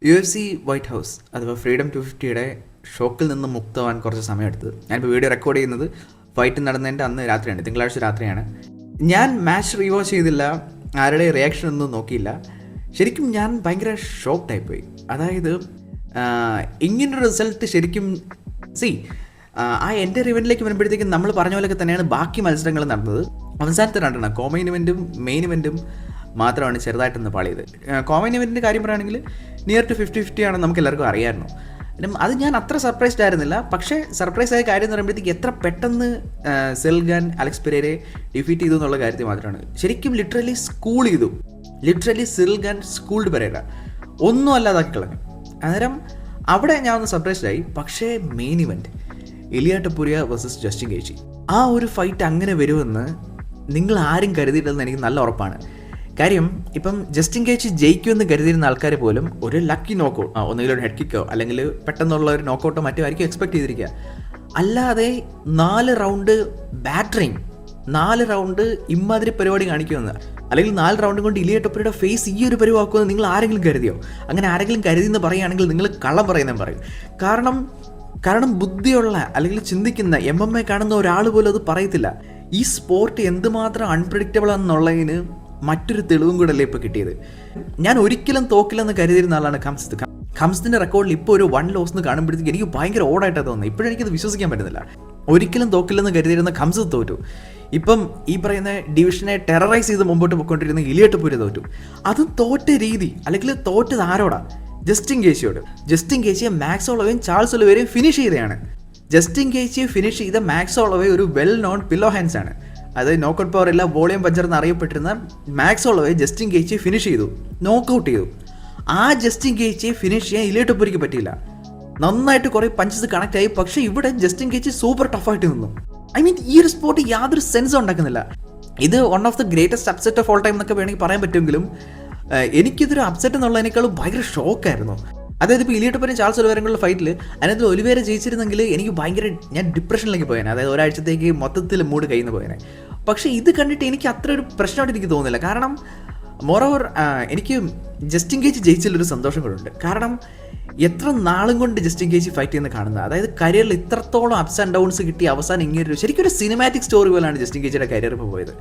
UFC white house അഥവാ freedom 250യുടെ ഷോക്കിൽ നിന്ന് മുക്തമാകാൻ കുറച്ച് സമയമെടുത്തത്. ഞാനിപ്പോൾ വീഡിയോ റെക്കോർഡ് ചെയ്യുന്നത് ഫൈറ്റ് നടന്നതിൻ്റെ അന്ന് രാത്രിയാണ്, തിങ്കളാഴ്ച രാത്രിയാണ്. ഞാൻ മാച്ച് റീവാച്ച് ചെയ്തില്ല, ആരുടെ റിയാക്ഷൻ ഒന്നും നോക്കിയില്ല. ശരിക്കും ഞാൻ ഭയങ്കര ഷോക്ക്ഡായിപ്പോയി. അതായത് ഇങ്ങനൊരു റിസൾട്ട് ശരിക്കും ആ എൻ്റെ ഇവൻറ്റിലേക്ക് വരുമ്പോഴത്തേക്കും നമ്മൾ പറഞ്ഞ പോലെയൊക്കെ തന്നെയാണ് ബാക്കി മത്സരങ്ങൾ നടന്നത്. അവസാനത്തെ രണ്ടെണ്ണം കോമൈൻ ഇവൻറ്റും മെയിൻ ഇവൻറ്റും മാത്രമാണ് ചെറുതായിട്ടൊന്ന് പാളിയത്. കോമൺ ഇവൻറ്റിൻ്റെ കാര്യം പറയുകയാണെങ്കിൽ നിയർ ടു 50-50 ആണെന്ന് നമുക്ക് എല്ലാവർക്കും അറിയാമായിരുന്നു. അത് ഞാൻ അത്ര സർപ്രൈസ്ഡ് ആയിരുന്നില്ല. പക്ഷേ സർപ്രൈസ് ആയ കാര്യം എന്ന് പറയുമ്പോഴത്തേക്ക് എത്ര പെട്ടെന്ന് സെൽഗൻ അലക്സ് പെരേരെ ഡിഫീറ്റ് ചെയ്തു എന്നുള്ള കാര്യത്തിൽ മാത്രമാണ്. ശരിക്കും ലിറ്ററലി സെൽഗൻ സ്കൂൾഡ് പെരേര ഒന്നും അല്ലാതാക്കി കളഞ്ഞു. അന്നേരം അവിടെ ഞാൻ ഒന്ന് സർപ്രൈസ്ഡ് ആയി. പക്ഷേ മെയിൻ ഇവൻറ്റ് ഇലിയ ടൊപൂരിയ വേഴ്സസ് ജസ്റ്റിൻ ഗേച്ചി, ആ ഒരു ഫൈറ്റ് അങ്ങനെ വരുമെന്ന് നിങ്ങൾ ആരും കരുതിയിട്ടില്ലെന്ന് എനിക്ക് നല്ല ഉറപ്പാണ്. കാര്യം ഇപ്പം ജസ്റ്റിൻ ഗേച്ചി ജയിക്കുമെന്ന് കരുതിയിരുന്ന ആൾക്കാർ പോലും ഒരു ലക്കി നോക്കൗട്ട്, ഒന്നുകിൽ ഒരു ഹെഡ് കിക്കോ അല്ലെങ്കിൽ പെട്ടെന്നുള്ള ഒരു നോക്കൗട്ടോ മറ്റോ ആയിരിക്കും എക്സ്പെക്ട് ചെയ്തിരിക്കുക. അല്ലാതെ 4 റൗണ്ട് ബാറ്ററിങ്, 4 റൗണ്ട് ഇമ്മാതിരി പരിപാടി കാണിക്കുമെന്ന്, അല്ലെങ്കിൽ 4 റൗണ്ട് കൊണ്ട് ഇലിയ ടൊപൂരിയുടെ ഫേസ് ഈ ഒരു പരിവാക്കുമെന്ന് നിങ്ങൾ ആരെങ്കിലും കരുതിയോ? അങ്ങനെ ആരെങ്കിലും കരുതിയെന്ന് പറയുകയാണെങ്കിൽ നിങ്ങൾ കള്ളം പറയുന്നതെന്ന് പറയും. കാരണം ബുദ്ധിയുള്ള അല്ലെങ്കിൽ ചിന്തിക്കുന്ന MMA കാണുന്ന ഒരാൾ പോലും അത് പറയത്തില്ല. ഈ സ്പോർട്ട് എന്തുമാത്രം അൺപ്രഡിക്റ്റബിൾ ആണെന്നുള്ളതിന് മറ്റൊരു തെളിവും കൂടെ അല്ലേ ഇപ്പോൾ കിട്ടിയത്. ഞാൻ ഒരിക്കലും തോക്കില്ലെന്ന് കരുതിയിരുന്ന ആളാണ് ഖംസത്തിന്റെ റെക്കോർഡിൽ ഇപ്പോൾ ഒരു 1 ലോസ് എന്ന് കാണുമ്പോഴത്തേക്ക് എനിക്ക് ഭയങ്കര ഓടായിട്ടാണ് തോന്നുന്നത്. ഇപ്പോഴും എനിക്കത് വിശ്വസിക്കാൻ പറ്റുന്നില്ല. ഒരിക്കലും തോക്കില്ലെന്ന് കരുതിയിരുന്ന ഖംസ തോറ്റു. ഇപ്പം ഈ പറയുന്ന ഡിവിഷനെ ടെററൈസ് ചെയ്ത് മുമ്പോട്ട് പോയിക്കൊണ്ടിരുന്ന ഇലിയ ടൊപൂരിയ തോറ്റു. അതും തോറ്റ രീതി, അല്ലെങ്കിൽ തോറ്റത് ആരോടാ? ജസ്റ്റിൻ ഗേച്ചിയോട്. ജസ്റ്റിൻ ഗേച്ചിയെ മാക്സ് ഹോളോവേയും ചാൾസ് ഒലിവേരയും ഫിനിഷ് ചെയ്തതാണ്. ജസ്റ്റിൻ ഗേച്ചിയെ ഫിനിഷ് ചെയ്ത മാക്സ് ഹോളോവേ ഒരു വെൽ നോൺ പില്ലോ ഹാൻഡ്സ് ആണ്. അത് നോക്കൗട്ട് പവർ ഇല്ല, വോളിയം പഞ്ചർ എന്നറിയപ്പെട്ടിരുന്ന മാക്സ് ഹോളോവേ ജസ്റ്റിൻ ഗേച്ചിയെ ഫിനിഷ് ചെയ്തു, നോക്കൗട്ട് ചെയ്തു. ആ ജസ്റ്റിൻ ഗേച്ചിയെ ഫിനിഷ് ചെയ്യാൻ ഇലിയ ടൊപൂരിക്ക് പറ്റിയില്ല. നന്നായിട്ട് കുറേ പഞ്ചസ് കണക്ട് ആയി. പക്ഷേ ഇവിടെ ജസ്റ്റിൻ ഗേച്ചി സൂപ്പർ ടഫായിട്ട് നിന്നു. ഈ ഒരു സ്പോർട്ട് യാതൊരു സെൻസും ഉണ്ടാക്കുന്നില്ല. ഇത് one of the greatest upset of all time എന്നൊക്കെ വേണമെങ്കിൽ പറയാൻ പറ്റുമെങ്കിലും എനിക്കിതൊരു അപ്സെറ്റ് എന്നുള്ളതിനേക്കാളും ഭയങ്കര ഷോക്കായിരുന്നു. അതായത് ഇപ്പോൾ ഇലിയ ടൊപൂരിയ ചാൾസ് ഒലിവേരയുള്ള ഫൈറ്റിൽ അതിനകത്ത് ഒലിവേര ജയിച്ചിരുന്നെങ്കിൽ എനിക്ക് ഞാൻ ഡിപ്രഷനിലേക്ക് പോയേനെ. അതായത് ഒരാഴ്ചത്തേക്ക് മൊത്തത്തിൽ മൂഡ് കയ്യിൽ നിന്ന് പോയേനെ. പക്ഷേ ഇത് കണ്ടിട്ട് എനിക്ക് അത്ര ഒരു പ്രശ്നമായിട്ട് എനിക്ക് തോന്നുന്നില്ല. കാരണം മോറോവർ എനിക്ക് ജസ്റ്റിൻ ഗേച്ചി ജയിച്ചതിലൊരു സന്തോഷം കൂടെ. കാരണം എത്ര നാളും കൊണ്ട് ജസ്റ്റിൻ ഗേച്ചി ഫൈറ്റ് ചെയ്യുന്ന കാണുന്നത്. അതായത് കരിയറിൽ ഇത്രത്തോളം അപ്സ് ആൻഡ് ഡൗൺസ് കിട്ടി അവസാനം ഇങ്ങനെ ശരിക്കും ഒരു സിനിമാറ്റിക് സ്റ്റോറി പോലെയാണ് ജസ്റ്റിൻ ഗേച്ചിയുടെ കരിയർ ഇപ്പോൾ പോയത്.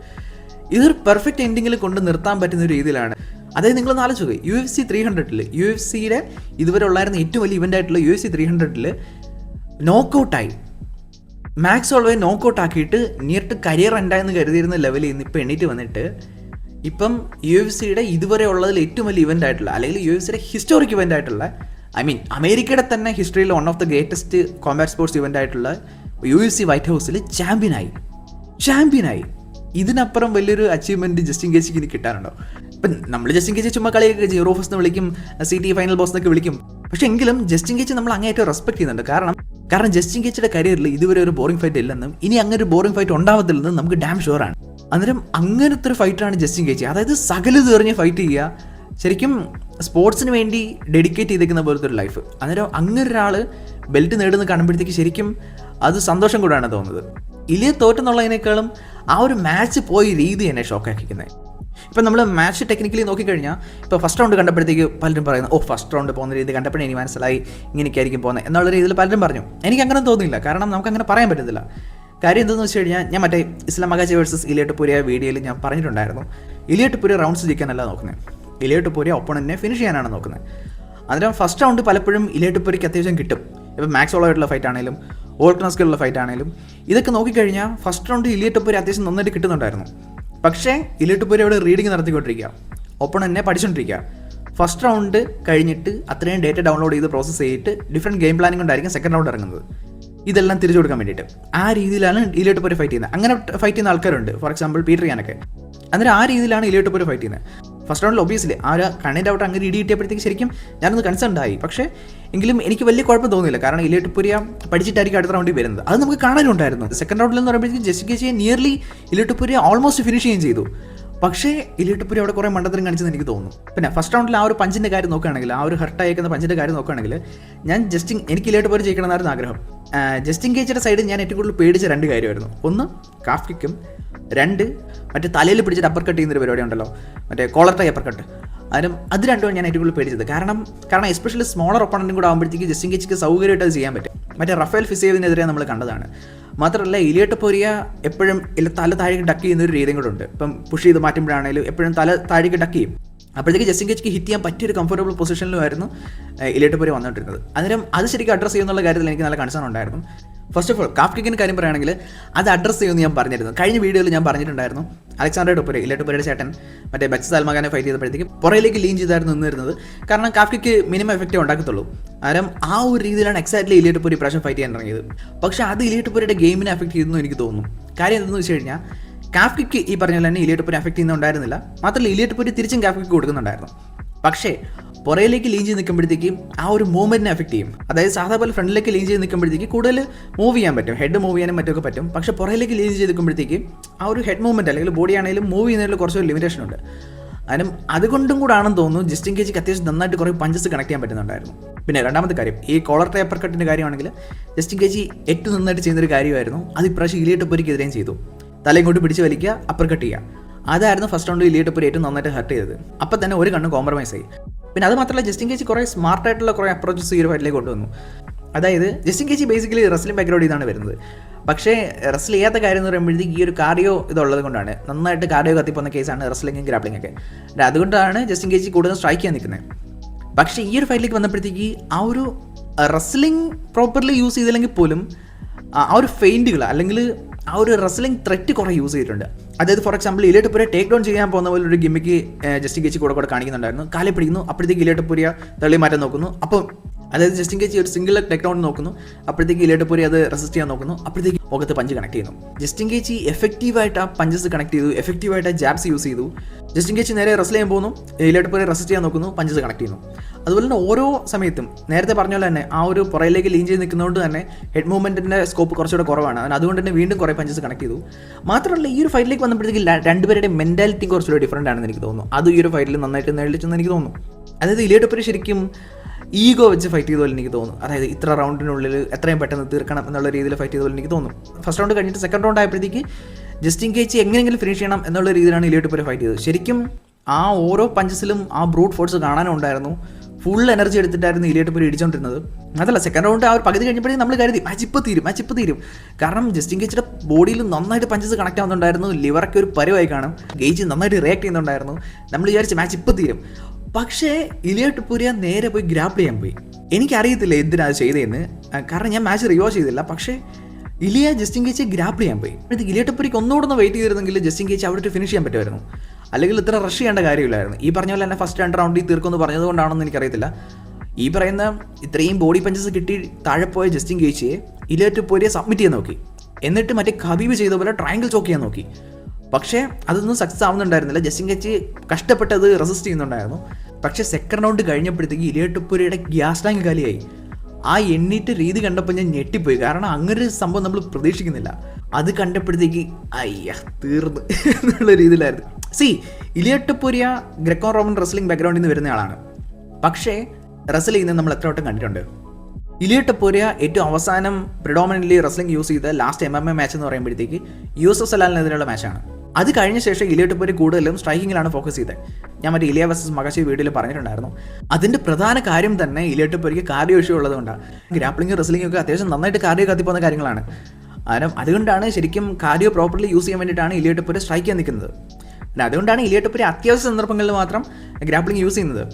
ഇതൊരു പെർഫെക്റ്റ് എൻഡിങ്ങിൽ കൊണ്ട് നിർത്താൻ പറ്റുന്ന ഒരു രീതിയിലാണ്. അതായത് നിങ്ങളൊന്ന് ആലോചിക്കുക, UFC 300 UFC-യുടെ ഇതുവരെ ഉള്ളായിരുന്ന ഏറ്റവും വലിയ ഇവൻ്റ് ആയിട്ടുള്ള UFC 300 നോക്കൗട്ടായി. മാക്സ് ഹോളോവേ നോക്കൗട്ട് ആക്കിയിട്ട് നിയർ ടു കരിയർ എൻഡായെന്ന് കരുതിയിരുന്ന ലെവലിൽ നിന്ന് ഇപ്പോൾ എണ്ണീറ്റ് വന്നിട്ട് ഇപ്പം UFC-യുടെ ഇതുവരെ ഉള്ളതിൽ ഏറ്റവും വലിയ ഇവൻ്റ് ആയിട്ടുള്ള, അല്ലെങ്കിൽ UFC-യുടെ ഹിസ്റ്റോറിക് ഇവൻ്റ് ആയിട്ടുള്ള, അമേരിക്കയുടെ തന്നെ ഹിസ്റ്ററിയിൽ one of the greatest combat sports event ആയിട്ടുള്ള UFC വൈറ്റ് ഹൗസിൽ ചാമ്പ്യനായി. ഇതിനപ്പുറം വലിയൊരു അച്ചീവ്മെൻറ്റ് ജസ്റ്റിൻ ഗേച്ചിക്ക് ഇനി കിട്ടാനുണ്ടോ? ഇപ്പം നമ്മൾ ജസ്റ്റിൻ ഗേച്ചി ചുമ്മാ കളിയൊക്കെ റൂഫസ് എന്ന് വിളിക്കും, CT ഫൈനൽ ബോസ് എന്നൊക്കെ വിളിക്കും. പക്ഷേ എങ്കിലും ജസ്റ്റിൻ ഗേച്ചി നമ്മൾ അങ്ങേയറ്റം റെസ്പെക്ട് ചെയ്യുന്നുണ്ട്. കാരണം ജസ്റ്റിൻ ഗേച്ചിയുടെ കരിയറിൽ ഇതുവരെ ഒരു ബോറിംഗ് ഫൈറ്റ് ഇല്ലെന്നും ഇനി അങ്ങനെ ഒരു ബോറിംഗ് ഫൈറ്റ് ഉണ്ടാവത്തില്ലെന്നും നമുക്ക് ഡാം ഷുവറാണ്. അന്നേരം അങ്ങനത്തെ ഒരു ഫൈറ്റാണ് ജസ്റ്റിൻ ഗേച്ചി. അതായത് സകലത് എറിഞ്ഞ് ഫൈറ്റ് ചെയ്യുക, ശരിക്കും സ്പോർട്സിന് വേണ്ടി ഡെഡിക്കേറ്റ് ചെയ്തേക്കുന്ന പോലത്തെ ഒരു ലൈഫ്. അന്നേരം അങ്ങനെ ഒരാൾ ബെൽറ്റ് നേടുന്ന കാണുമ്പോഴത്തേക്ക് ശരിക്കും അത് സന്തോഷം കൂടാണ് തോന്നുന്നത്. ഇലിയ തോറ്റെന്നുള്ളതിനേക്കാളും ആ ഒരു മാച്ച് പോയി രീതി എന്നെ ഷോക്കാക്കിക്കുന്നത്. ഇപ്പം നമ്മൾ മാച്ച് ടെക്നിക്കലി നോക്കിക്കഴിഞ്ഞാൽ ഇപ്പോൾ ഫസ്റ്റ് റൗണ്ട് കണ്ടപ്പോഴത്തേക്ക് പലരും പറയുന്നത് ഫസ്റ്റ് റൗണ്ട് പോകുന്ന രീതി കണ്ടപ്പോഴേ എനിക്ക് മനസ്സിലായി ഇങ്ങനെയൊക്കെ ആയിരിക്കും പോകുന്നത് എന്നുള്ള രീതിയിൽ പലരും പറഞ്ഞു. എനിക്ക് അങ്ങനെ തോന്നുന്നില്ല. കാരണം നമുക്കങ്ങനെ പറയാൻ പറ്റത്തില്ല. കാര്യം എന്തെന്ന് വെച്ച് കഴിഞ്ഞാൽ ഞാൻ മറ്റേ ഇസ്ലാം മഗാജി വേഴ്സസ് ഇലിയ ടൊപൂരിയ വീഡിയോയിൽ ഞാൻ പറഞ്ഞിട്ടുണ്ടായിരുന്നു, ഇലിയ ടൊപൂരിയ റൗണ്ട്സ് ജയിക്കാനല്ല നോക്കുന്നത്, ഇലിയ ടൊപൂരിയ ഒപ്പോണന്റിനെ ഫിനിഷ് ചെയ്യാനാണ് നോക്കുന്നത്. അതിന് ഫസ്റ്റ് റൗണ്ട് പലപ്പോഴും ഇലിയ ടൊപൂരിയക്ക് അത്യാവശ്യം കിട്ടും. ഇപ്പം മാക്സ് ഹോളോവായിട്ടുള്ള ഫൈറ്റ് ആണെങ്കിലും വോൾക്കനോസ്കിലുള്ള ഫൈറ്റ് ആണെങ്കിലും ഇതൊക്കെ നോക്കിക്കഴിഞ്ഞാൽ ഫസ്റ്റ് റൗണ്ട് ഇലിയ ടൊപൂരിയ അത്യാവശ്യം നന്നായിട്ട് കിട്ടുന്നുണ്ടായിരുന്നു. പക്ഷേ ഇലിയ ടൊപൂരിയ അവിടെ റീഡിങ് നടത്തിക്കൊണ്ടിരിക്കുക, ഒപ്പോണന്റിനെ പഠിച്ചുകൊണ്ടിരിക്കുക. ഫസ്റ്റ് റൗണ്ട് കഴിഞ്ഞിട്ട് അത്രയും ഡേറ്റ ഡൗൺലോഡ് ചെയ്ത് പ്രോസസ്സ് ചെയ്തിട്ട് ഡിഫറെൻറ്റ് ഗെയിം പ്ലാനിംഗ് കൊണ്ടായിരിക്കും സെക്കൻഡ് റൗണ്ട് ഇറങ്ങുന്നത്. ഇതെല്ലാം തിരിച്ചു കൊടുക്കാൻ വേണ്ടിയിട്ട് ആ രീതിയിലാണ് ഇലിയ ടൊപൂരിയ ഫൈറ്റ് ചെയ്യുന്നത്. അങ്ങനെ ഫൈറ്റ് ചെയ്യുന്ന ആൾക്കാരുണ്ട്, ഫോർ എക്സാമ്പിൾ പീറ്റർ യാനൊക്കെ. അന്നേരം ആ രീതിയിലാണ് ഇലിയ ടൊപൂരിയ ഫൈറ്റ് ചെയ്യുന്നത്. ഫസ്റ്റ് റൗണ്ടിൽ ഒബിയസ്ലി ആ ഒരു കണ്ണിൻ്റെ ഔട്ട് അങ്ങനെ ഇടി കിട്ടിയപ്പോഴത്തേക്ക് ശരിക്കും ഞാനൊന്ന് കൺസേൺ ആയി. പക്ഷേ എങ്കിലും എനിക്ക് വലിയ കുഴപ്പം തോന്നിയില്ല. കാരണം ഇലിയ ടൊപൂരിയ പഠിച്ചിട്ടായിരിക്കും അടുത്ത റൗണ്ടിൽ വരുന്നത്. അത് നമുക്ക് കാണാനുണ്ടായിരുന്നു. സെക്കൻഡ് റൗണ്ടിൽ എന്ന് പറയുമ്പോഴത്തേക്ക് ജസ്റ്റിൻ ഗേച്ചിയെ നിയർലി ഇലിയ ടൊപൂരിയ ഓൾമോസ്റ്റ് ഫിനിഷ് ചെയ്യുകയും ചെയ്തു. പക്ഷേ ഇലിയ ടൊപൂരിയ അവിടെ കുറേ മണ്ടത്തരം കാണിച്ചെന്ന് എനിക്ക് തോന്നുന്നു. പിന്നെ ഫസ്റ്റ് റൗണ്ടിൽ ആ ഒരു പഞ്ചിൻ്റെ കാര്യം നോക്കുകയാണെങ്കിൽ, ആ ഒരു ഹർട്ടായിരിക്കുന്ന പഞ്ചിൻ്റെ കാര്യം നോക്കുകയാണെങ്കിൽ എനിക്ക് ഇലിയ ടൊപൂരിയ ജയിക്കണമെന്നായിരുന്നു ആഗ്രഹം. ജസ്റ്റിൻ ഗേച്ചിയുടെ സൈഡിൽ ഞാൻ ഏറ്റവും കൂടുതൽ പേടിച്ച 2 കാര്യമായിരുന്നു. ഒന്ന് കാഫ് കിക്കും, 2 മറ്റേ തലയിൽ പിടിച്ചിട്ട് അപ്പർ കട്ട് ചെയ്യുന്നൊരു പരിപാടി ഉണ്ടല്ലോ, മറ്റേ കോളർ ടൈ അപ്പർ കട്ട്. അത് രണ്ടും ഞാൻ ഏറ്റവും കൂടുതൽ പേടിച്ചത്. കാരണം എസ്പെഷ്യലി സ്മോളർ ഒപ്പണൻറ്റും കൂടെ ആകുമ്പോഴത്തേക്ക് ജസ്റ്റിൻ ഗേജിക്ക് സൗകര്യമായിട്ട് അത് ചെയ്യാൻ പറ്റും. മറ്റേ റഫേൽ ഫിസേവിനെതിരെ നമ്മൾ കണ്ടതാണ്. മാത്രമല്ല ഇലിയാട്ട് പൊരിയ എപ്പോഴും തല താഴേക്ക് ഡക്ക് ചെയ്യുന്ന ഒരു രീതിയും കൂടെ ഉണ്ട്. ഇപ്പം പുഷ് ചെയ്ത് മാറ്റുമ്പോഴാണെങ്കിലും എപ്പോഴും തല താഴേക്ക് ഡക്ക് ചെയ്യും. അപ്പോഴത്തേക്ക് ജസ്റ്റിൻ ഗേജിക്ക് ഹിറ്റ് ചെയ്യാൻ പറ്റിയൊരു കംഫർട്ടബിൾ പൊസിഷനിലുമായിരുന്നു ഇലിയാട്ട് പൊരിയ വന്നുകൊണ്ടിരുന്നത്. അന്നേരം അത് ശരിക്കും അഡ്രസ്സ് ചെയ്യുന്നുള്ള കാര്യത്തിൽ എനിക്ക് നല്ല കൺസേൺ ഉണ്ടായിരുന്നു. ഫസ്റ്റ് ഓഫ് ഓൾ കാഫ് കിക്കിൻ്റെ കാര്യം പറയുകയാണെങ്കിൽ അത് അഡ്രസ്സ് ചെയ്യുമെന്ന് ഞാൻ പറഞ്ഞിരുന്നു. കഴിഞ്ഞ വീഡിയോയിൽ ഞാൻ പറഞ്ഞിട്ടുണ്ടായിരുന്നു, അലക്സാണ്ടർ ടൊപ്പുര ഇലിയാട്ട് പൊരിയുടെ ചേട്ടൻ മറ്റേ ബച്ച് സൽമാനെ ഫൈറ്റ് ചെയ്തപ്പോഴത്തേക്ക് പുറയിലേക്ക് ലീൻ ചെയ്തായിരുന്നു നിന്നിരുന്നത്. കാരണം കാഫ് കിക്ക് മിനിമം എഫക്റ്റേ ഉണ്ടാക്കത്തുള്ളൂ. അന്നേരം ആ ഒരു രീതിയിലാണ് എക്സാക്ട്ലി ഇലിയാട്ട് പൊരി പ്രാവശ്യം ഫൈറ്റ് ചെയ്യാൻ ഇറങ്ങിയത്. പക്ഷേ അത് ഇലിയാട്ട് പൊരിയുടെ ഗെയിമിനെ അഫക്റ്റ് ചെയ്തെന്ന് എനിക്ക് തോന്നുന്നു. കാര്യം എന്തെന്ന് വെച്ച് കഴിഞ്ഞാൽ കാഫ് കിക്ക് ഈ പറഞ്ഞ പോലെ തന്നെ ഇലിയാട്ട് പൊരി അഫക്റ്റ് ചെയ്യുന്നുണ്ടായിരുന്നില്ല. മാത്രമല്ല ഇലിയാട്ട് പൊരി തിരിച്ചും കാഫ് കിക്ക് കൊടുക്കുന്നുണ്ടായിരുന്നു. പക്ഷേ പുറയിലേക്ക് ലീൻ ചെയ്ത് നിൽക്കുമ്പോഴത്തേക്കും ആ ഒരു മൂവ്മെൻറ്റിനെ എഫക്റ്റ് ചെയ്യും. അതായത് സാധാ പോലെ ഫ്രണ്ടിലേക്ക് ലീൻ ചെയ്ത് നിൽക്കുമ്പോഴത്തേക്ക് കൂടുതൽ മൂവ് ചെയ്യാൻ പറ്റും, ഹെഡ് മൂവ് ചെയ്യാനും മറ്റൊക്കെ പറ്റും. പക്ഷേ പുറയിലേക്ക് ലീൻ ചെയ്ത് നിൽക്കുമ്പോഴത്തേക്ക് ആ ഒരു ഹെഡ് മൂവ്മെൻറ്റ് അല്ലെങ്കിൽ ബോഡി ആണെങ്കിലും മൂവ് ചെയ്യുന്നതിൽ കുറച്ചൊരു ലിമിറ്റേഷൻ ഉണ്ട്. അതിനും അതുകൊണ്ടും കൂടെ ആണെന്ന് തോന്നുന്നു ജസ്റ്റിൻ ഗേജിക്ക് അത്യാവശ്യം നന്നായിട്ട് കുറേ പഞ്ചസ് കണക്ട് ചെയ്യാൻ പറ്റുന്നുണ്ടായിരുന്നു. പിന്നെ രണ്ടാമത്തെ കാര്യം, ഈ കോളർ ടൈ അപ്പർ കട്ടിൻ്റെ കാര്യമാണെങ്കിൽ ജസ്റ്റിൻ ഗേജി ഏറ്റവും നന്നായിട്ട് ചെയ്യുന്നൊരു കാര്യമായിരുന്നു. അത് ഇപ്രാവശ്യം ഇലിയാട്ട് പൊരിക്കെതിരെയും ചെയ്തു. തല ഇങ്ങോട്ട് പിടിച്ച് വലിക്കുക, അപ്പർ കട്ട് ചെയ്യുക. അതായിരുന്നു ഫസ്റ്റ് റൗണ്ടിൽ ഇലിയാട്ട് പൊരി ഏറ്റവും നന്നായിട്ട് ഹർട്ട് ചെയ്തത്. അപ്പം തന്നെ ഒരു കണ്ണ് കോംപ്രമൈസ് ആയി. പിന്നെ അത് മാത്രമല്ല ജസ്റ്റിൻ ഗേജി കുറേ സ്മാർട്ടായിട്ടുള്ള കുറേ അപ്രോച്ചസ് ഈ ഒരു ഫൈറ്റിലേക്ക് കൊണ്ടുവന്നു. അതായത് ജസ്റ്റിൻ ഗേജി ബേസിക്കലി റെസ്ലിംഗ് ബാക്ക്ഗ്രൗണ്ട് ഇതാണ് വരുന്നത്. പക്ഷേ റെസ്ൽ ചെയ്യാത്ത കാര്യം എന്ന് പറയുമ്പോഴത്തേക്ക് ഈ ഒരു കാർഡിയോ ഇതുള്ളത് കൊണ്ടാണ്. നന്നായിട്ട് കാർഡിയോ കത്തിപ്പോകുന്ന കേസാണ് റെസ്ലിംഗും ഗ്രാപ്ലിംഗ് ഒക്കെ. അതുകൊണ്ടാണ് ജസ്റ്റിൻ ഗേജി കൂടുതൽ സ്ട്രൈക്ക് ചെയ്യാൻ നിൽക്കുന്നത്. പക്ഷേ ഈ ഒരു ഫൈറ്റിലേക്ക് വന്നപ്പോഴത്തേക്ക് ആ ഒരു റെസ്ലിംഗ് പ്രോപ്പർലി യൂസ് ചെയ്തില്ലെങ്കിൽ പോലും ആ ഒരു ഫെയിൻറ്റുകൾ അല്ലെങ്കിൽ ആ ഒരു റെസ്ലിംഗ് ത്രെറ്റ് കുറേ യൂസ് ചെയ്തിട്ടുണ്ട്. അതായത് ഫോർ എക്സാമ്പിൾ ഇലിയാട്ട് പൊരിയ ടേക്ക് ഡൗൺ ചെയ്യാൻ പോകുന്ന പോലെ ഒരു ഗിമ്മിക്ക് ജസ്റ്റിൻ ഗേജി കൂടെ കാണിക്കുന്നുണ്ടായിരുന്നു. കാലെ പിടിക്കുന്നു, അപ്പോഴത്തേക്ക് ഇലിയാട്ട് പൊരിയ തള്ളി മാറ്റാൻ നോക്കുന്നു. അപ്പം അതായത് ജസ്റ്റിൻ ഗേജി ഒരു സിംഗിൾ ടേക്ക് ഡൗൺ നോക്കുന്നു, അപ്പോഴത്തേക്ക് ഇലിയാട്ട് പൊരിയ അത് റെസിസ്റ്റ് ചെയ്യാൻ നോക്കുന്നു, അപ്പോഴത്തേക്ക് മുഖത്ത് പഞ്ച് കണക്ട് ചെയ്യുന്നു. ജസ്റ്റിൻ ഗേജി എഫക്റ്റീവായിട്ട് ആ പഞ്ചസ് കണക്ട് ചെയ്തു, എഫക്റ്റീവായിട്ട് ജാബ്സ് യൂസ് ചെയ്തു. ജസ്റ്റിൻ ഗേജി നേരെ റെസ്ൽ ചെയ്യാൻ പോകുന്നു, ഇലിയാട്ട് പൊരിയ റെസിസ്റ്റ് ചെയ്യാൻ നോക്കുന്നു, പഞ്ചസ് കണക്ട് ചെയ്യുന്നു. അതുപോലെ തന്നെ ഓരോ സമയത്തും നേരത്തെ പറഞ്ഞ പോലെ തന്നെ ആ ഒരു പുറയിലേക്ക് ലീൻ ചെയ്ത് നിൽക്കുന്നതുകൊണ്ട് തന്നെ ഹെഡ് മൂവ്മെൻറ്റിൻ്റെ സ്കോപ്പ് കുറച്ചുകൂടെ കുറവാണ്. അതുകൊണ്ട് തന്നെ വീണ്ടും കുറേ പഞ്ചസ് കണക്ട് ചെയ്തു. മാത്രമല്ല ഈ ഒരു ഫൈറ്റിലേക്ക് വന്നപ്പോഴത്തേക്ക് രണ്ടുപേരുടെ മെൻറ്റാലിറ്റി കുറച്ചുകൂടെ ഡിഫറൻ്റ് ആണെന്ന് എനിക്ക് തോന്നുന്നു. അത് ഈ ഒരു ഫൈറ്റിൽ നന്നായിട്ട് നേടിച്ചെന്ന് എനിക്ക് തോന്നുന്നു. അതായത് ഇലിയാട്ട് പൊരി ശരിക്കും ഈഗോ വെച്ച് ഫൈറ്റ് ചെയ്ത പോലെ എനിക്ക് തോന്നുന്നു. അതായത് ഇത്ര റൗണ്ടിനുള്ളിൽ എത്രയും പെട്ടെന്ന് തീർക്കണം എന്നുള്ള രീതിയിൽ ഫൈറ്റ് ചെയ്ത പോലെ എനിക്ക് തോന്നുന്നു. ഫസ്റ്റ് റൗണ്ട് കഴിഞ്ഞിട്ട് സെക്കൻഡ് റൗണ്ട് ആയപ്പോഴത്തേക്ക് ജസ്റ്റിൻ ഗേജി എങ്ങനെയെങ്കിലും ഫിനിഷ് ചെയ്യണം എന്നുള്ള രീതിയിലാണ് ഇലിയാട്ട് പൊരി ഫൈറ്റ് ചെയ്തത്. ശരിക്കും ആ ഓരോ പഞ്ചസിലും ആ ബ്രൂട്ട് ഫോഴ്സ് കാണാനും ഉണ്ടായിരുന്നു. ഫുൾ എനർജി എടുത്തിട്ടായിരുന്നു ഇലിയാട്ട് പൊരി ഇടിച്ചുകൊണ്ടിരുന്നത്. അതല്ല സെക്കൻഡ് റൗണ്ട് ആ ഒരു പകുതി കഴിഞ്ഞപ്പോഴേക്കും നമ്മൾ കരുതി മാച്ച് ഇപ്പോൾ തീരും. കാരണം ജസ്റ്റിൻ ഗേജിയുടെ ബോഡിയിൽ നന്നായിട്ട് പഞ്ചസ് കണക്ട് ആവുന്നുണ്ടായിരുന്നു. ലിവറൊക്കെ ഒരു പരുവായി കാണും. ഗേജ് നന്നായിട്ട് റിയാക്ട് ചെയ്യുന്നുണ്ടായിരുന്നു. നമ്മൾ വിചാരിച്ച് മാച്ച് ഇപ്പോൾ തീരും. പക്ഷേ ഇലിയാട്ട് പൊരിയ നേരെ പോയി ഗ്രാപ്പിൾ ചെയ്യാൻ പോയി. എനിക്കറിയത്തില്ല എന്തിനാ അത് ചെയ്തതെന്ന്, കാരണം ഞാൻ മാച്ച് റിവാച്ച് ചെയ്തില്ല. പക്ഷേ ജസ്റ്റിൻ ഗേജ് ഗ്രാപ്പിൾ ചെയ്യാൻ പോയി. അപ്പോഴത്തേക്ക് ഇലിയാട്ട് പൊരിക്ക് ഒന്നുകൂടെ വെയിറ്റ് ചെയ്തിരുന്നെങ്കിൽ ജസ്റ്റിൻ ഗേജ് അവിടെ ഫിനിഷ് ചെയ്യാൻ പറ്റുമായിരുന്നു. അല്ലെങ്കിൽ ഇത്ര റഷ് ചെയ്യേണ്ട കാര്യമില്ലായിരുന്നു. ഈ പറഞ്ഞ പോലെ തന്നെ ഫസ്റ്റ് 2 റൗണ്ടിൽ തീർക്കുമെന്ന് പറഞ്ഞതുകൊണ്ടാണെന്ന് എനിക്കറിയത്തില്ല. ഈ പറയുന്ന ഇത്രയും ബോഡി പഞ്ചസ് കിട്ടി താഴെ പോയ ജസ്റ്റിൻ ഗേജിയെ ഇലിയാട്ട് പൊരിയെ സബ്മിറ്റ് ചെയ്യാൻ നോക്കി. എന്നിട്ട് മറ്റേ ഖബീബ് ചെയ്ത പോലെ ട്രയാങ്കിൾ ചോക്ക് ചെയ്യാൻ നോക്കി. പക്ഷേ അതൊന്നും സക്സസ് ആവുന്നുണ്ടായിരുന്നില്ല. ജസ്റ്റിൻ ഗേജ് കഷ്ടപ്പെട്ടത് റെസിസ്റ്റ് ചെയ്യുന്നുണ്ടായിരുന്നു. പക്ഷേ സെക്കൻഡ് റൗണ്ട് കഴിഞ്ഞപ്പോഴത്തേക്ക് ഇലിയാട്ട് പൊരിയുടെ ഗ്യാസ് ടാങ്ക് കാലിയായി. ആ എണ്ണീറ്റ് രീതി കണ്ടപ്പോൾ ഞാൻ ഞെട്ടിപ്പോയി. കാരണം അങ്ങനൊരു സംഭവം നമ്മൾ പ്രതീക്ഷിക്കുന്നില്ല. അത് കണ്ടപ്പോഴത്തേക്ക് തീർന്ന് എന്നുള്ള രീതിയിലായിരുന്നു. ഇലിയാട്ട് പൊരിയ ഗ്രെക്കോ റോമൻ റെസ്ലിംഗ് ബാക്ക്ഗ്രൗണ്ടിൽ നിന്ന് വരുന്ന ആളാണ്. പക്ഷേ റെസ്ൽ ചെയ്യുന്നത് നമ്മൾ എത്ര വട്ടം കണ്ടിട്ടുണ്ട്. ഇലിയാട്ട് പൊരിയ ഏറ്റവും അവസാനം പ്രിഡോമിനൻ്റ്ലി റെസ്ലിംഗ് യൂസ് ചെയ്ത ലാസ്റ്റ് MMA മാച്ച് എന്ന് പറയുമ്പോഴത്തേക്ക് യൂസഫ് സലാലിനെതിരെയുള്ള മാച്ചാണ്. അത് കഴിഞ്ഞ ശേഷം ഇലിയാട്ട് പൊരി കൂടുതലും സ്ട്രൈക്കിങ്ങിലാണ് ഫോക്കസ് ചെയ്തത്. ഞാൻ മറ്റേ ഇലിയ വേഴ്സസ് മഗാഷി വീഡിയോയിൽ പറഞ്ഞിട്ടുണ്ടായിരുന്നു. അതിൻ്റെ പ്രധാന കാര്യം തന്നെ ഇലിയാട്ട് പൊരിക്ക് കാർഡിയോ ഇഷ്യൂ ഉള്ളതുകൊണ്ടാണ്. ഗ്രാപ്ലിംഗ് റെസ്ലിംഗ് ഒക്കെ അത്യാവശ്യം നന്നായിട്ട് കാർഡിയോ കത്തിപ്പോകുന്ന കാര്യങ്ങളാണ്. അതുകൊണ്ടാണ് ശരിക്കും കാർഡിയോ പ്രോപ്പർലി യൂസ് ചെയ്യാൻ വേണ്ടിയിട്ടാണ് ഇലിയാട്ട് പൊരി സ്ട്രൈക്ക് ചെയ്യാൻ നിൽക്കുന്നത്. അതുകൊണ്ടാണ് ഇലിയാട്ട് പൊരി അത്യാവശ്യ സന്ദർഭങ്ങളിൽ മാത്രം ഗ്രാപ്ലിംഗ് യൂസ് ചെയ്യുന്നത്.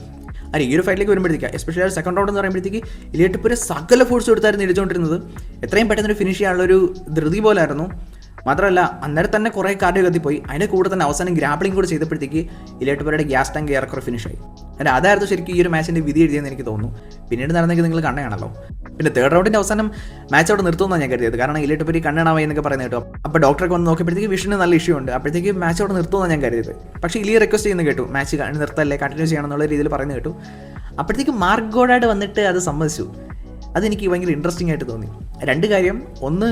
ഈ ഒരു ഫൈറ്റിലേക്ക് വരുമ്പോഴത്തേക്ക് എസ്പെഷ്യലി സെക്കൻഡ് റൗണ്ട് എന്ന് പറയുമ്പോഴത്തേക്ക് ഇലിയാട്ട് പൊരി സകല ഫോഴ്സ് കൊടുത്തായിരുന്നു ഇടിച്ചുകൊണ്ടിരുന്നത്. എത്രയും പെട്ടെന്ന് ഫിനിഷ് ചെയ്യാനുള്ളൊരു ധൃതി പോലായിരുന്നു. മാത്രമല്ല അന്നേരം തന്നെ കുറേ കാർഡിയോ കത്തിപ്പോയി. അതിൻ്റെ കൂടെ തന്നെ അവസാനം ഗ്രാപ്ലിംഗ് കൂടെ ചെയ്തപ്പോഴത്തേക്ക് ഇലിയാട്ട് പൊരിയുടെ ഗ്യാസ് ടാങ്ക് ഏറെക്കുറെ ഫിനിഷായി. അതായിരുന്നു ശരിക്കും ഈ ഒരു മാച്ചിൻ്റെ വിധി എഴുതിയെന്ന് എനിക്ക് തോന്നുന്നു. പിന്നീട് നടന്നെങ്കിൽ നിങ്ങൾ കണ്ണയാണല്ലോ. പിന്നെ തേർഡ് റൗണ്ടിൻ്റെ അവസാനം മാച്ച് അവിടെ നിർത്തുമെന്നാണ് ഞാൻ കരുതിയത്. കാരണം ഇലിയാട്ട് പൊരി കണ്ണാണാവായി എന്നൊക്കെ പറയുന്നത് കേട്ടോ. അപ്പോൾ ഡോക്ടറൊക്കെ വന്ന് നോക്കിയപ്പോഴത്തേക്ക് വിഷന് നല്ല ഇഷ്യൂ ഉണ്ട്. അപ്പോഴത്തേക്ക് മാച്ച് അവിടെ നിർത്തുമെന്നാണ് ഞാൻ കരുതിയത്. പക്ഷേ ഇലിയ റിക്വസ്റ്റ് ചെയ്യുന്നത് കേട്ടു, മാച്ച് നിർത്തല്ലേ, കണ്ടിന്യൂ ചെയ്യണം എന്നുള്ള രീതിയിൽ പറയുന്നത് കേട്ടു. അപ്പോഴത്തേക്ക് മാർക്ക് ഗോഡാഡ് വന്നിട്ട് അത് സമ്മതിച്ചു. അതെനിക്ക് ഭയങ്കര ഇൻട്രസ്റ്റിംഗ് ആയിട്ട് തോന്നി. 2 കാര്യം, ഒന്ന്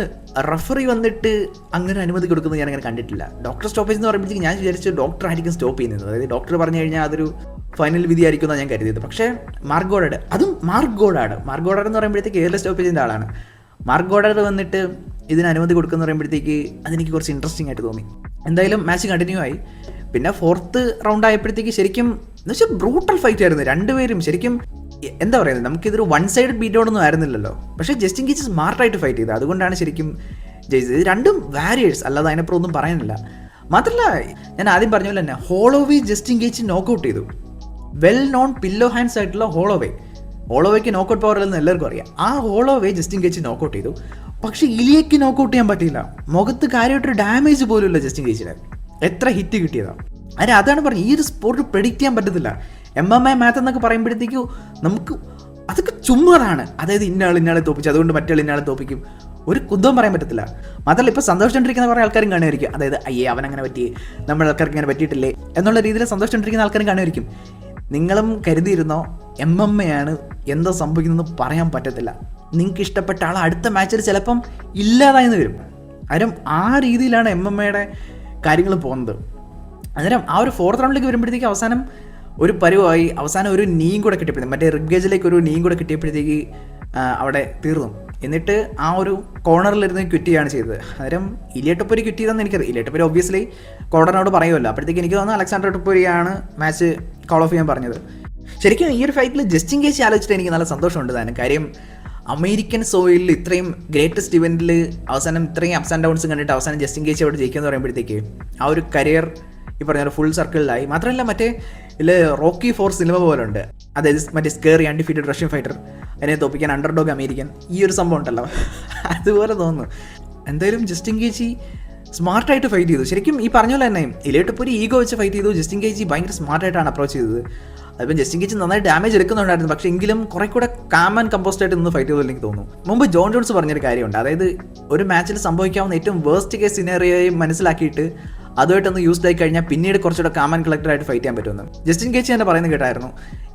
റഫറി വന്നിട്ട് അങ്ങനെ അനുമതി കൊടുക്കുന്നത് ഞാൻ അങ്ങനെ കണ്ടിട്ടില്ല. ഡോക്ടർ സ്റ്റോപ്പേജ് എന്ന് പറയുമ്പോഴത്തേക്ക് ഞാൻ വിചാരിച്ചു ഡോക്ടർ ആയിരിക്കും സ്റ്റോപ്പ് ചെയ്യുന്നത്. അതായത് ഡോക്ടർ പറഞ്ഞു കഴിഞ്ഞാൽ അതൊരു ഫൈനൽ വിധി ആയിരിക്കും എന്നാണ് ഞാൻ കരുതിയത്. പക്ഷേ മാർക്ക് ഗോഡാഡ് എന്ന് പറയുമ്പോഴത്തേക്ക് എയർലെസ് സ്റ്റോപ്പേജിൻ്റെ ആളാണ്. മാർക്ക് ഗോഡാഡ് വന്നിട്ട് ഇതിന് അനുമതി കൊടുക്കുന്ന പറയുമ്പോഴത്തേക്ക് അതെനിക്ക് കുറച്ച് ഇൻട്രസ്റ്റിംഗ് ആയിട്ട് തോന്നി. എന്തായാലും മാച്ച് കണ്ടിന്യൂ ആയി. പിന്നെ 4th റൗണ്ട് ആയപ്പോഴത്തേക്ക് ശരിക്കും എന്ന് വെച്ചാൽ ബ്രൂട്ടൽ ഫൈറ്റ് ആയിരുന്നു. രണ്ടുപേരും ശരിക്കും എന്താ പറയുന്നത്, നമുക്കിതൊരു വൺ സൈഡ് ബീറ്റ് ഔട്ട് ഒന്നും ആയിരുന്നില്ലല്ലോ. പക്ഷേ ജസ്റ്റിൻ ഗേജ് സ്മാർട്ടായിട്ട് ഫൈറ്റ് ചെയ്തത്, അതുകൊണ്ടാണ് ശരിക്കും ജയിച്ചത്. ഇത് രണ്ടും വാരിയേഴ്സ്, അല്ലാതെ അതിനപ്പുറം ഒന്നും പറയാനില്ല. മാത്രമല്ല ഞാൻ ആദ്യം പറഞ്ഞ പോലെ തന്നെ ഹോളോവേ ജസ്റ്റിൻ ഗേജ് നോക്കൗട്ട് ചെയ്തു. വെൽ നോൺ പില്ലോ ഹാൻഡ്സ് ആയിട്ടുള്ള ഹോളോവേക്ക് നോക്കൗട്ട് പവർ അല്ലെന്ന് എല്ലാവർക്കും അറിയാം. ആ ഹോളോവേ ജസ്റ്റിൻ ഗേജ് നോക്കൗട്ട് ചെയ്തു. പക്ഷേ ഇലിയയ്ക്ക് നോക്കൗട്ട് ചെയ്യാൻ പറ്റിയില്ല. മുഖത്ത് കാര്യമായിട്ടൊരു ഡാമേജ് പോലും ഇല്ല ജസ്റ്റിൻ ഗേജിന്. എത്ര ഹിറ്റ് കിട്ടിയതാണ്. അതാണ് പറഞ്ഞത്, ഈ ഒരു സ്പോർട്ട് പ്രെഡിക്റ്റ് ചെയ്യാൻ പറ്റത്തില്ല. MMA മാത്ത് എന്നൊക്കെ പറയുമ്പോഴത്തേക്കും നമുക്ക് അതൊക്കെ ചുമ്മാതാണ്. അതായത് ഇന്നാളെ തോപ്പിച്ചു, അതുകൊണ്ട് മറ്റേ ഇന്നാളെ തോപ്പിക്കും, ഒരു കുന്തവും പറയാൻ പറ്റത്തില്ല. മാത്രമല്ല ഇപ്പോൾ സന്തോഷിച്ചിരിക്കുന്ന കുറേ ആൾക്കാരും കാണുമായിരിക്കും. അതായത് അയ്യേ അവൻ അങ്ങനെ പറ്റി, നമ്മുടെ ആൾക്കാർക്ക് ഇങ്ങനെ പറ്റിയിട്ടില്ലേ എന്നുള്ള രീതിയിൽ സന്തോഷിച്ചിരിക്കുന്ന ആൾക്കാരും കാണുമായിരിക്കും. നിങ്ങളും കരുതിയിരുന്നോ MMA ആണ്, എന്താ സംഭവിക്കുന്നതെന്ന് പറയാൻ പറ്റത്തില്ല. നിങ്ങൾക്ക് ഇഷ്ടപ്പെട്ട ആൾ അടുത്ത മാച്ചിൽ ചിലപ്പം ഇല്ലാതായെന്ന് വരും. അന്നേരം ആ രീതിയിലാണ് MMA കാര്യങ്ങൾ പോകുന്നത്. അന്നേരം ആ ഒരു 4th റൗണ്ടിലേക്ക് വരുമ്പോഴത്തേക്ക് അവസാനം ഒരു പരുവായി. അവസാനം ഒരു നീയും കൂടെ കിട്ടിയപ്പോഴത്തേക്ക്, മറ്റേ റിബ്ഗേജിലേക്ക് ഒരു നീയും കൂടെ കിട്ടിയപ്പോഴത്തേക്ക് അവിടെ തീർന്നു. എന്നിട്ട് ആ ഒരു കോർണറിലിരുന്ന് ക്വിറ്റ് ചെയ്യുകയാണ് ചെയ്തത്. അന്നേരം ഇലിയ ടൊപ്പുരി ക്വിറ്റ് ചെയ്തെന്ന് എനിക്കറിയാം. ഇലിയ ടൊപ്പുരി ഒബ്വിയസ്ലി കോർണറിനോട് പറയുമല്ലോ. അപ്പോഴത്തേക്ക് എനിക്ക് തോന്നുന്നു അലക്സാണ്ടർ ടൊപ്പുരിയാണ് മാച്ച് കോൾ ഓഫ് ചെയ്യാൻ പറഞ്ഞത്. ശരിക്കും ഈ ഒരു ഫൈറ്റിൽ ജസ്റ്റിൻ ഗേജ് ആലോചിച്ചിട്ട് എനിക്ക് നല്ല സന്തോഷമുണ്ട് താനും. കാര്യം അമേരിക്കൻ സോയിലിൽ ഇത്രയും ഗ്രേറ്റസ്റ്റ് ഇവൻറ്റിൽ അവസാനം ഇത്രയും അപ്സ് ആൻഡ് ഡൗൺസ് കണ്ടിട്ട് അവസാനം ജസ്റ്റിൻ ഗേജ് അവിടെ ജയിക്കുമെന്ന് പറയുമ്പോഴത്തേക്ക് ആ ഒരു കരിയർ ഈ പറഞ്ഞ ഫുൾ സർക്കിളിലായി. മാത്രമല്ല മറ്റേ റോക്കി 4 സിനിമ പോലെ ഉണ്ട്. അതായത് മറ്റേ സ്കേറി അൺഡിഫീറ്റഡ് റഷ്യൻ ഫൈറ്റർ, അതിനെ തോപ്പിക്കാൻ അണ്ടർഡോഗ് അമേരിക്കൻ, ഈ ഒരു സംഭവം ഉണ്ടല്ലോ, അതുപോലെ തോന്നുന്നു. എന്തായാലും ജസ്റ്റിൻ ഗേജ് സ്മാർട്ടായിട്ട് ഫൈറ്റ് ചെയ്തു. ശരിക്കും ഈ പറഞ്ഞ പോലെ തന്നെ ഇലിയ ടൊപ്പുരി ഈഗോ വെച്ച് ഫൈറ്റ് ചെയ്തു. ജസ്റ്റിൻ ഗേജ് ഭയങ്കര സ്മാർട്ടായിട്ടാണ് അപ്രോച്ച് ചെയ്തത്. അതിപ്പോൾ ജസ്റ്റിൻ ഗേജ് നന്നായി ഡാമേജ് എടുക്കുന്നുണ്ടായിരുന്നു. പക്ഷേ എങ്കിലും കുറെ കൂടെ കാം ആൻഡ് കമ്പോസ്റ്റ് ആയിട്ട് നിന്ന് ഫൈറ്റ് ചെയ്തതെന്ന് എനിക്ക് തോന്നുന്നു. മുമ്പ് ജോൺ ജോൺസ് പറഞ്ഞൊരു കാര്യമുണ്ട്. അതായത് ഒരു മാച്ചിൽ സംഭവിക്കാവുന്ന ഏറ്റവും വേസ്റ്റ് കേസ് സിനാറിയോയെ മനസ്സിലാക്കിയിട്ട് അതുമായിട്ടൊന്ന് യൂസ്ഡ് ആയി കഴിഞ്ഞാൽ പിന്നീട് കുറച്ചുകൂടെ കാം ആൻഡ് കളക്ടറായിട്ട് ഫൈറ്റ് ചെയ്യാൻ പറ്റുമെന്ന് ജസ്റ്റിൻ ഗേജ് തന്നെ പറയുന്നത് കേട്ടായിരുന്നു.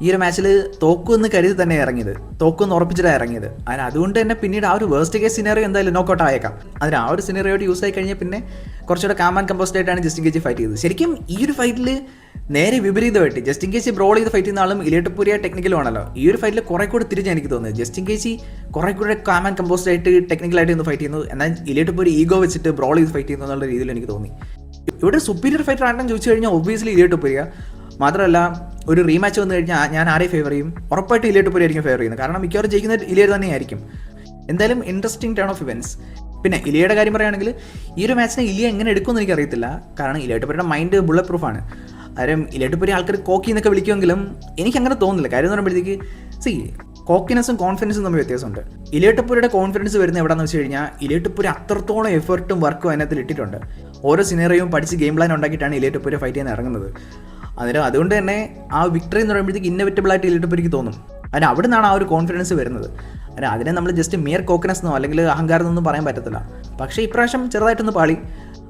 ഈ ഒരു മാച്ചിൽ തോക്കുമെന്ന് കരുതി തന്നെ ഇറങ്ങിയത്, തോക്കുമെന്ന് ഉറപ്പിച്ചിട്ടാണ് ഇറങ്ങിയത്. അതുകൊണ്ട് തന്നെ പിന്നീട് ആ ഒരു വേസ്റ്റ് കേസ് സിനാറിയോ എന്തായാലും നോക്കൗട്ട് ആയേക്കാം. അതിന് ആ ഒരു സിനാറിയോട്ട് യൂസ് ആയി കഴിഞ്ഞാൽ പിന്നെ കുറച്ചുകൂടെ കാം ആൻഡ് കമ്പോസ്റ്റ് ആയിട്ടാണ് ജസ്റ്റിൻ ഗേജ് ഫൈറ്റ് ചെയ്തത്. ശരിക്കും ഈ ഒരു ഫൈറ്റിൽ നേരെ വിപരീതമായിട്ട് ജസ്റ്റിൻ ഗേജ് ബ്രോൾ ചെയ്ത് ഫൈറ്റ് ചെയ്യുന്ന ആളും ഇലിയ ടൊപ്പുരി ടെക്നിക്കലും ആണല്ലോ. ഈ ഒരു ഫൈറ്റിൽ കുറെ കൂടെ തിരിഞ്ഞ് എനിക്ക് തോന്നുന്നത് ജസ്റ്റിൻ ഗേജ് കുറെ കൂടെ കാം ആൻഡ് കമ്പോസ്റ്റ് ആയിട്ട് ടെക്നിക്കലായിട്ട് ഒന്ന് ഫൈറ്റ് ചെയ്യുന്നു. എന്നാൽ ഇലിയ ടൊപ്പുരി ഈഗോ വെച്ചിട്ട് ബ്രോൾ ചെയ്ത് ഫൈറ്റ് ചെയ്യുന്നു എന്നുള്ള രീതിയിൽ എനിക്ക് തോന്നി. ഇവിടെ സുപ്പീരിയർ ഫൈറ്റർ ആണെന്ന് ചോദിച്ചു കഴിഞ്ഞാൽ ഒബ്വിയസ്ലി ഇലിയ ടൊപ്പുരി. മാത്രമല്ല ഒരു റീമാച്ച് വന്നു കഴിഞ്ഞാൽ ഞാൻ ആരെ ഫേവർ ചെയ്യും? ഉറപ്പായിട്ട് ഇലിയ ടൊപ്പുരി ആയിരിക്കും ഫേവർ ചെയ്യുന്നത്. കാരണം മിക്കവാറും ജയിക്കുന്ന ഇലിയ തന്നെയായിരിക്കും. എന്തായാലും ഇൻട്രസ്റ്റിംഗ് ടേൺ ഓഫ് ഇവൻറ്റ്സ്. പിന്നെ ഇലിയയുടെ കാര്യം പറയുകയാണെങ്കിൽ ഈ ഒരു മാച്ചിനെ ഇലിയ എങ്ങനെ എടുക്കുമെന്ന് എനിക്കറിയത്തില്ല. കാരണം ഇലിയ ടൊപ്പുരിയുടെ മൈൻഡ് ബുള്ളറ്റ് പ്രൂഫാണ്. കാര്യം ഇലിയ ടൊപ്പുരി ആൾക്കാർ കോക്കി എന്നൊക്കെ വിളിക്കുമെങ്കിലും എനിക്കങ്ങനെ തോന്നുന്നില്ല. കാര്യം എന്ന് പറയുമ്പോഴത്തേക്ക് കോക്കിനെസ്സും കോൺഫിഡൻസും തമ്മിൽ വ്യത്യാസമുണ്ട്. ഇലിയ ടൊപ്പുരിയുടെ കോൺഫിഡൻസ് വരുന്നത് എവിടെയെന്ന് വെച്ച് കഴിഞ്ഞാൽ ഇലിയ ടൊപ്പുരി അത്രത്തോളം എഫേർട്ടും വർക്കും അതിനകത്ത് ഇട്ടിട്ടുണ്ട്. ഓരോ സിനേറിയോയും പഠിച്ച് ഗെയിം പ്ലാൻ ഉണ്ടാക്കിയിട്ടാണ് ഇലിയ ടൊപ്പുരി ഫൈറ്റ് ചെയ്യാൻ ഇറങ്ങുന്നത്. അതുകൊണ്ട് തന്നെ ആ വിക്ടറി എന്ന് പറയുമ്പോഴത്തേക്ക് ഇന്നവിറ്റബിളായിട്ട് ഇലിയ ടൊപ്പുരിക്ക് തോന്നും. അവിടെ നിന്നാണ് ആ ഒരു കോൺഫിഡൻസ് വരുന്നത്. അതിനെ നമ്മൾ ജസ്റ്റ് മിയർ കോക്കനസ് എന്നോ അല്ലെങ്കിൽ അഹങ്കാരം എന്നൊന്നും പറയാൻ പറ്റത്തില്ല. പക്ഷേ ഇപ്രാവശ്യം ചെറുതായിട്ടൊന്ന് പാളി.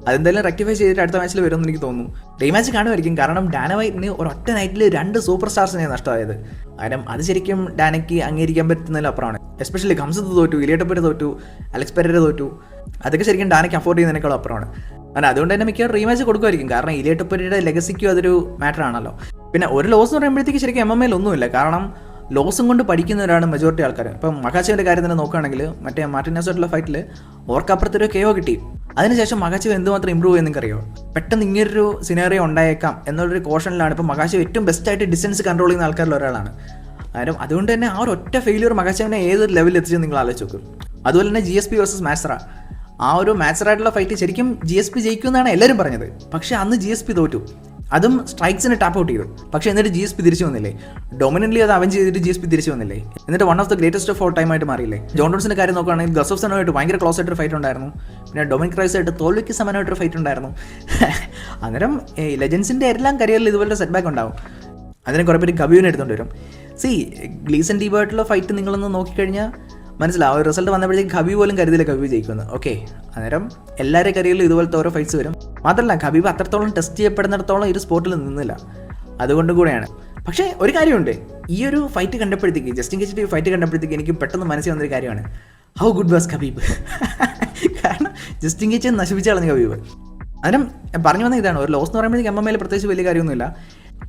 അതെന്തായാലും റെക്ടിഫൈ ചെയ്തിട്ട് അടുത്ത മാച്ചിൽ വരുമെന്ന് എനിക്ക് തോന്നുന്നു. റീമാച്ച് കാണുമായിരിക്കും. കാരണം ഡാന വൈറ്റിന് ഒരൊറ്റ നൈറ്റിൽ 2 സൂപ്പർ സ്റ്റാർസിനെ നഷ്ടമായത്. കാരണം അത് ശരിക്കും ഡാനയ്ക്ക് അംഗീകരിക്കാൻ പറ്റുന്നതിലപ്പുറമാണ്. എസ്പെഷ്യലി ഹംസത്ത് തോറ്റു, ഇലിയ ടൊപ്പുരി തോറ്റു, അലക്സ് പെരേര തോറ്റു. അതൊക്കെ ശരിക്കും ഡാനയ്ക്ക് അഫോർഡ് ചെയ്യുന്നതിനേക്കാളും അപ്പുറമാണ്. അതുകൊണ്ട് തന്നെ മിക്കവാറും റീമാച്ച് കൊടുക്കുമായിരിക്കും. കാരണം ഇലിയ ടൊപ്പുരിയുടെ ലെഗസിക്കും അതൊരു മാറ്റർ ആണല്ലോ. പിന്നെ ഒരു ലോസ് എന്ന് പറയുമ്പോഴത്തേക്ക് ശരിക്കും MMA ഒന്നുമില്ല. കാരണം ലോസും കൊണ്ട് പഠിക്കുന്നവരാണ് മെജോറിറ്റി ആൾക്കാർ. ഇപ്പം മഹാച്ചേവിൻ്റെ കാര്യം തന്നെ നോക്കുകയാണെങ്കിൽ മറ്റേ മാർട്ടിനസായിട്ടുള്ള ഫൈറ്റിൽ ഓർക്കപ്പുറത്തൊരു KO കിട്ടി. അതിനുശേഷം മഹാച്ചേവ് എന്തുമാത്രം ഇമ്പ്രൂവ് ചെയ്യുന്നറിയോ? പെട്ടെന്ന് ഇങ്ങനൊരു സിനാറിയോ ഉണ്ടായേക്കാം എന്നുള്ളൊരു കോഷനിലാണ് ഇപ്പോൾ മഹാച്ചേവ് ഏറ്റവും ബെസ്റ്റായിട്ട് ഡിസ്റ്റൻസ് കൺട്രോൾ ചെയ്യുന്ന ആൾക്കാരിൽ ഒരാളാണ്. അതുകൊണ്ട് തന്നെ ആ ഒരു ഒറ്റ ഫെയിലിയർ മഹാച്ചേവിനെ ഏതൊരു ലെവലിൽ എത്തിച്ചെന്ന് നിങ്ങൾ ആലോചിച്ച് നോക്കും. അതുപോലെ തന്നെ GSP വേഴ്സസ് മാച്ചറ, ആ ഒരു മാച്ചറായിട്ടുള്ള ഫൈറ്റ് ശരിക്കും GSP ജയിക്കുമെന്നാണ് എല്ലാവരും പറഞ്ഞത്. പക്ഷേ അന്ന് GSP തോറ്റു. അതും സ്ട്രൈക്സിന് ടാപ്പ് ഔട്ട് ചെയ്തു. പക്ഷേ എന്നിട്ട് GSP തിരിച്ചു വന്നില്ലേ? ഡൊമിനൻ്റ്ലി അത് അവൻ ചെയ്തിട്ട് GSP തിരിച്ചു വന്നില്ലേ? എന്നിട്ട് one of the greatest of all time ആയിട്ട് മാറിയില്ലേ? ജോൺ ജോൺസിൻ്റെ കാര്യം നോക്കുകയാണെങ്കിൽ ഗസോഫ്സണുമായിട്ട് ഭയങ്കര ക്ലോസ് ആയിട്ടൊരു ഫൈറ്റ് ഉണ്ടായിരുന്നു. പിന്നെ ഡൊമിനിക് റൈസായിട്ട് തോൽവിക്ക് സമാനമായിട്ടൊരു ഫൈറ്റ് ഉണ്ടായിരുന്നു. അന്നേരം ലെജൻസിൻ്റെ എല്ലാം കരിയറിൽ ഇതുപോലൊരു സെറ്റ് ബാക്ക് ഉണ്ടാവും. അതിനെ കുറേ പേര് ഗബീവിനെ എടുത്തുകൊണ്ട് വരും. ഗ്ലീസൺ ഡീബായിട്ടുള്ള ഫൈറ്റ് നിങ്ങളൊന്ന് നോക്കിക്കഴിഞ്ഞാൽ മനസ്സിലാവും. റിസൾട്ട് വന്നപ്പോഴേക്ക് ഖബീബ് പോലും കരുതിയില്ല ഖബീബ് ജയിക്കുമെന്ന്. ഓക്കെ, അന്നേരം എല്ലാവരുടെ കരിയറിലും ഇതുപോലത്തെ ഓരോ ഫൈറ്റ്സ് വരും. മാത്രമല്ല ഖബീബ് അത്രത്തോളം ടെസ്റ്റ് ചെയ്യപ്പെടുന്നിടത്തോളം ഈ ഒരു സ്പോർട്ടിൽ നിന്നില്ല. അതുകൊണ്ട് കൂടെയാണ്. പക്ഷേ ഒരു കാര്യമുണ്ട്, ഈ ഒരു ഫൈറ്റ് കണ്ടപ്പോഴത്തേക്ക്, ജസ്റ്റിൻ ഗേജിൻ്റെ ഫൈറ്റ് കണ്ടപ്പോഴത്തേക്ക് എനിക്ക് പെട്ടെന്ന് മനസ്സിൽ വന്നൊരു കാര്യമാണ്, ഹൗ ഗുഡ് വാസ് ഖബീബ്. കാരണം ജസ്റ്റിൻ ഗേജ് നശിപ്പിച്ച് കളഞ്ഞ ഖബീബ്. അന്നേരം പറഞ്ഞു വന്ന ഇതാണ്, ഒരു ലോസ് എന്ന് പറയുമ്പോഴത്തേക്ക് MMA പ്രത്യേകിച്ച് വലിയ കാര്യമൊന്നുമില്ല.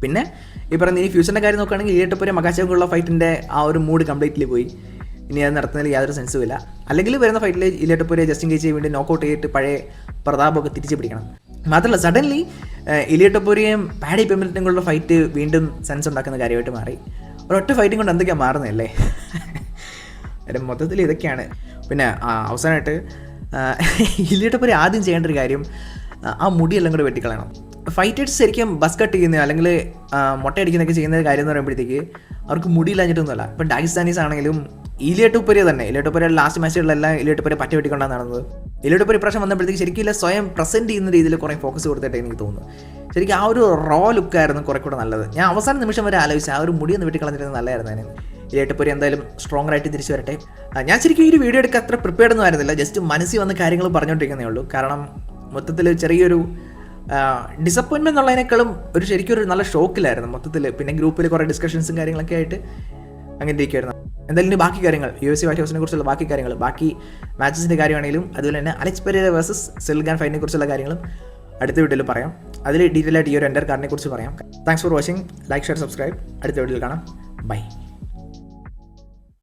പിന്നെ ഈ പറയുന്ന ഈ ഫ്യൂച്ചറിൻ്റെ കാര്യം നോക്കുകയാണെങ്കിൽ ഇലിയ ടൊപ്പുരി മഹാച്ചേവുള്ള ഫൈറ്റിൻ്റെ ആ ഒരു മൂഡ് കംപ്ലീറ്റ്ലി പോയി. ഇനി അത് നടത്തുന്നതിൽ യാതൊരു സെൻസും ഇല്ല. അല്ലെങ്കിൽ വരുന്ന ഫൈറ്റിൽ ഇലിയ ടൊപ്പുരി ജസ്റ്റിൻ ഗേജിയെ വേണ്ടി നോക്കൗട്ട് ചെയ്തിട്ട് പഴയ പ്രതാപമൊക്കെ തിരിച്ചു പിടിക്കണം. മാത്രമല്ല സഡൻലി ഇലിയ ടൊപ്പൂരിയും പാഡി പെമിൽറ്റനും കൊണ്ടുള്ള ഫൈറ്റ് വീണ്ടും സെൻസ് ഉണ്ടാക്കുന്ന കാര്യമായിട്ട് മാറി. ഒരൊറ്റ ഫൈറ്റും കൊണ്ട് എന്തൊക്കെയാണ് മാറുന്നതല്ലേ. അതിൻ്റെ മൊത്തത്തിൽ ഇതൊക്കെയാണ്. പിന്നെ അവസാനമായിട്ട് ഇലിയ ടൊപ്പൂരി ആദ്യം ചെയ്യേണ്ട ഒരു കാര്യം ആ മുടിയെല്ലാം കൂടെ വെട്ടിക്കളയണം. ഫൈറ്റേഴ്സ് ശരിക്കും ബസ് കട്ട് ചെയ്യുന്ന അല്ലെങ്കിൽ മുട്ടയടിക്കുന്നതൊക്കെ ചെയ്യുന്ന കാര്യം എന്ന് പറയുമ്പോഴത്തേക്ക് അവർക്ക് മുടിയില്ലാഞ്ഞിട്ടൊന്നുമല്ല. ഇപ്പം ഡാഗിസ്ഥാനീസ് ആണെങ്കിലും ഇലിയ ടൊപ്പൂരി തന്നെ, ഇലിയ ടൊപ്പൂരിയുടെ ലാസ്റ്റ് മാച്ചുകളിലെല്ലാം ഇലിയ ടൊപ്പൂരി പറ്റ വെട്ടിക്കൊണ്ടാണ് നടന്നത്. ഇലിയ ടൊപ്പൂരി ഇപ്രാവശ്യം വന്നപ്പോഴത്തേക്ക് ശരിക്കും ഇല്ല സ്വയം പ്രസൻറ്റ് ചെയ്യുന്ന രീതിയിൽ കുറേ ഫോക്കസ് കൊടുത്തിട്ട് എനിക്ക് തോന്നുന്നു. ശരിക്കും ആ ഒരു റോ ലുക്കായിരുന്നു കുറേ കൂടെ നല്ലത്. ഞാൻ അവസാന നിമിഷം വരെ ആലോചിച്ചു ആ ഒരു മുടിയൊന്ന് വെട്ടിക്കളഞ്ഞിരുന്നത് നല്ലതായിരുന്നു. അതിന് ഇലിയ ടൊപ്പൂരി എന്തായാലും സ്ട്രോങ് ആയിട്ട് തിരിച്ചു വരട്ടെ. ഞാൻ ശരിക്കും ഈ ഒരു വീഡിയോ എടുക്കാൻ അത്ര പ്രിപ്പയർഡ് ഒന്നും ആയിരുന്നില്ല, ജസ്റ്റ് മനസ്സിൽ വന്ന കാര്യങ്ങൾ പറഞ്ഞുകൊണ്ടിരിക്കുന്നേ ഉള്ളൂ. കാരണം മൊത്തത്തിൽ ചെറിയൊരു ഡിസപ്പോയിൻമെൻ്റ് എന്നുള്ളതിനേക്കാളും ശരിക്കും ഒരു നല്ല ഷോക്കിലായിരുന്നു മൊത്തത്തിൽ. പിന്നെ ഗ്രൂപ്പിൽ കുറേ ഡിസ്കഷൻസും കാര്യങ്ങളൊക്കെ ആയിട്ട് അങ്ങനെ ഇരിക്കുമായിരുന്നു. എന്തായാലും ഇനി ബാക്കി കാര്യങ്ങൾ UFC വൈറ്റ് ഹൗസിനെ കുറിച്ചുള്ള ബാക്കി കാര്യങ്ങൾ, ബാക്കി മാച്ചസിൻ്റെ കാര്യമാണെങ്കിലും അതുപോലെ തന്നെ അലക്സ് പെരേര വേഴ്സസ് സിൽഗാൻ ഫൈറ്റിനെ കുറിച്ചുള്ള കാര്യങ്ങളും അടുത്ത വീഡിയോയിൽ പറയാം. അതിൽ ഡീറ്റെയിൽ ആയിട്ട് ഈ ഒരു എൻ്റർ കാർഡിനെ കുറിച്ച് പറയാം. Thanks for watching. Like, share, subscribe. അടുത്ത വീഡിയോയിൽ കാണാം. ബൈ.